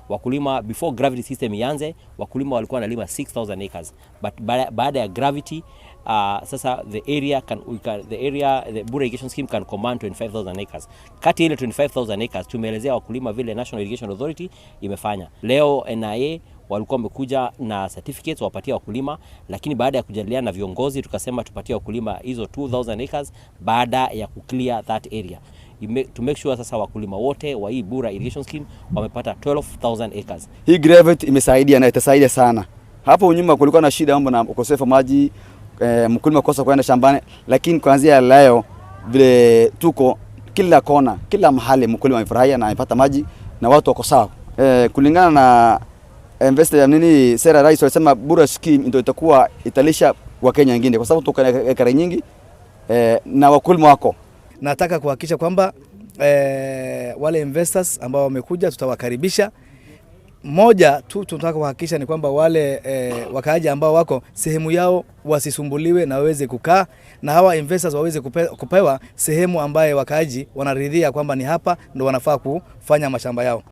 wakulima before gravity system ianze, wakulima walikuwa wanalima 6000 acres, but baada ya gravity sasa the Bura Irrigation Scheme can command 25,000 acres. Kati ile 25,000 acres tumeelezea wakulima vile National Irrigation Authority imefanya. Leo NIA walikuwa wamekuja na certificates wapatia wakulima, lakini baada ya kujadiliana na viongozi tukasema tupatie wakulima hizo 2,000 acres baada ya kuclear that area. To make sure sasa wakulima wote wa hii Bura Irrigation Scheme wamepata 12,000 acres. Hii gravity imesaidia na itasaidia sana. Hapo nyuma kulikuwa na shida mambo na ukosefu maji, mkulima kosa kwenda shambani, lakini kuanzia leo vile tuko kila kona, kila mahali mkulima amefurahia na amepata maji na watu wako sawa. Kulingana na investor ya sera rais walisema Bura Scheme ndio itakuwa italisha wa Kenya wengine kwa sababu tuko na ekari nyingi na wakulima wako. Nataka kuhakikisha kwamba wale investors ambao wamekuja tutawakaribisha. Moja tu tunataka kuhakikisha ni kwamba wale wakaaji ambao wako sehemu yao wasisumbuliwe na waweze kukaa, na hawa investors waweze kupewa sehemu ambaye wakaaji wanaridhia kwamba ni hapa ndio wanafaa kufanya mashamba yao.